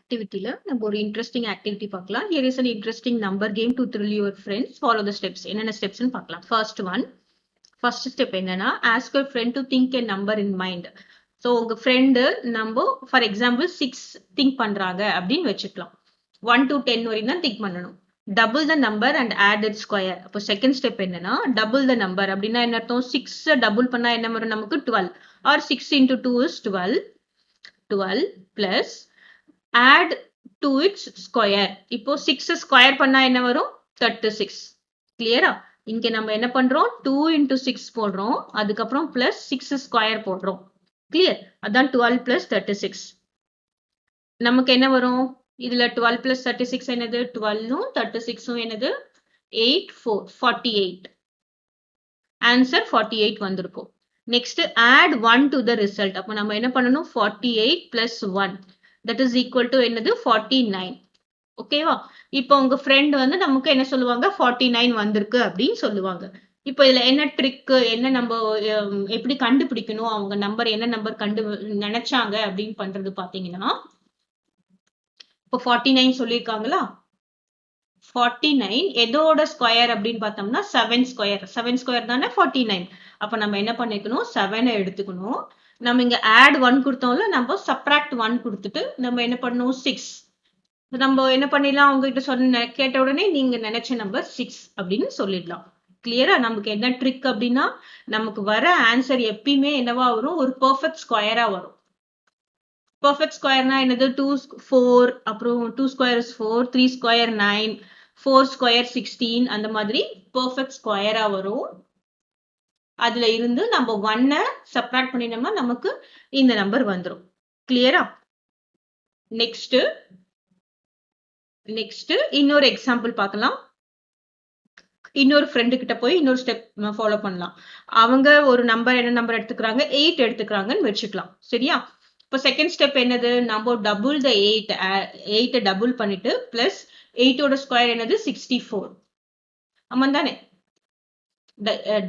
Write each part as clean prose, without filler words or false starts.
ஆக்டிவிட்டில நம்ம ஒரு interesting activity பார்க்கலாம். Here is an interesting number game to thrill your friends. Follow the steps. என்னென்ன ஸ்டெப்ஸ்னு பார்க்கலாம். ஃபர்ஸ்ட் ஸ்டெப் என்னன்னா, ask your friend to think a number in mind. So உங்க friend நம்ம for example 6 think பண்றாங்க அப்படின்னு வச்சுக்கலாம். 1 to 10 வரையும் தான் திங்க் பண்ணணும். Double the number and add it square. அப்போ செகண்ட் ஸ்டெப் என்னன்னா, டபுள் த நம்பர் அப்படின்னா என்ன அர்த்தம்? 6 டபுள் பண்ணா என்ன வரும் நமக்கு? 12 R 6 into 2 is 12 plus add to its square. இப்போ 6 ஸ்கொயர் பண்ணா என்ன வரும்? 36. கிளியரா? இங்க நம்ம என்ன பண்றோம்? 2 into 6 போடுறோம், அதுக்கப்புறம் பிளஸ் 6 ஸ்கொயர் போடுறோம். கிளியர்? அதான் 12 plus 36. நமக்கு என்ன வரும்? இதுல 12 plus 36 என்னது? 12 36 என்னது? 8 4 48. ஆன்சர் 48 வந்திருக்கும். Next add 1 to the result. அப்போ நம்ம என்ன பண்ணணும்? 48 plus 1 that is equal to என்னது? 49. ஓகேவா? இப்போ உங்க ஃப்ரெண்ட் வந்து நமக்கு என்ன சொல்லுவாங்க? 49 வந்திருக்கு அப்படின்னு சொல்லுவாங்க. இப்போ இதுல என்ன ட்ரிக், என்ன நம்ம எப்படி கண்டுபிடிக்கணும், அவங்க நம்பர் என்ன நம்பர் நினைச்சாங்க அப்படின்னு பண்றது பாத்தீங்கன்னா, இப்போ 49 சொல்லியிருக்காங்களா? 49 எதோட ஸ்கொயர் அப்படின்னு பார்த்தோம்னா 7 ஸ்கொயர் தானே 49. அப்ப நம்ம என்ன பண்ணிக்கணும்? 7 எடுத்துக்கணும். நம்ம இங்க add 1 கொடுத்தோம்ல, நம்ம subtract 1 கொடுத்துட்டு நம்ம என்ன பண்ணணும்? 6. நம்ம என்ன பண்ணிடலாம்? அவங்க கிட்ட சொன்ன கேட்ட உடனே நீங்க நினைச்ச நம்பர் 6 அப்படின்னு சொல்லிடலாம். கிளியரா? நமக்கு என்ன ட்ரிக் அப்படின்னா, நமக்கு வர ஆன்சர் எப்பயுமே என்னவா வரும்? ஒரு பெர்ஃபெக்ட் ஸ்கொயரா வரும். பெர்ஃபெக்ட் ஸ்கொயர்னா என்னது? 2 4, அப்புறம் 2 ஸ்கொயர் இஸ் 4, 3 ஸ்கொயர் 9, 4 ஸ்கொயர் 16, அந்த மாதிரி பெர்ஃபெக்ட் ஸ்கொயரா வரும். அதுல இருந்து நம்ம 1 சப்ட்ராக்ட் பண்ணினோம்னா நமக்கு இந்த நம்பர் வந்துடும். கிளியரா? நெக்ஸ்ட் இன்னொரு எக்ஸாம்பிள் பார்க்கலாம். இன்னொரு ஃப்ரெண்டு கிட்ட போய் இன்னொரு ஸ்டெப் ஃபாலோ பண்ணலாம். அவங்க ஒரு நம்பர் என்ன நம்பர் எடுத்துக்கிறாங்க? 8 எடுத்துக்கிறாங்கன்னு வச்சுக்கலாம். சரியா? இப்போ செகண்ட் ஸ்டெப் என்னது? நம்ம டபுள் த 8 டபுள் பண்ணிட்டு பிளஸ் 8ஓட ஸ்கொயர் என்னது? 64. ஆமா தானே?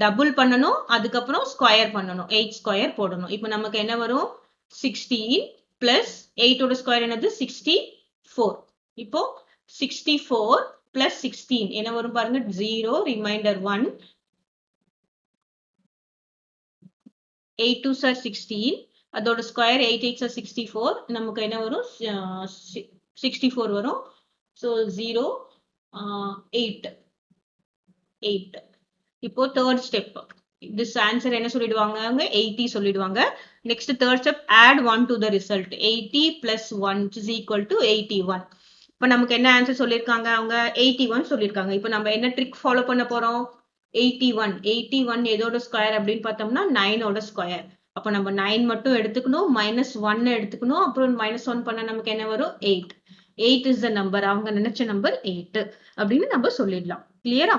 டபுள் பண்ணணும், அதுக்கப்புறம் ஸ்கொயர் பண்ணணும், 8 ஸ்கொயர் போடணும். இப்போ நமக்கு என்ன வரும்? 16 பிளஸ் 8ஓட ஸ்கொயர் என்னது? 64. இப்போ 64 பிளஸ் 16 என்ன வரும் பாருங்க? 0, ரிமைண்டர் 1, 8 2s are 16, அதோட ஸ்கொயர் 8 8s are 64. நமக்கு என்ன வரும்? 64 வரும். ஸோ 0 8. இப்போ தேர்ட் ஸ்டெப், திஸ் ஆன்சர் என்ன சொல்லிடுவாங்க? 80 சொல்லிடுவாங்க. Next third step, add 1 to the result. 80 plus 1 is equal to 81. இப்போ நமக்கு என்ன ஆன்சர் சொல்லியிருக்காங்க? அவங்க 81 சொல்லியிருக்காங்க. இப்போ நம்ம என்ன ட்ரிக் ஃபாலோ பண்ண போறோம்? 81 எதோட ஸ்கொயர் அப்படின்னு பார்த்தோம்னா 9ஓட ஸ்கொயர். அப்போ நம்ம 9 மட்டும் எடுத்துக்கணும், -1 எடுத்துக்கணும், அப்புறம் -1 பண்ண நமக்கு என்ன வரும்? 8 இஸ் த நம்பர். அவங்க நினைச்ச நம்பர் 8 அப்படின்னு நம்ம சொல்லிடலாம். கிளியரா?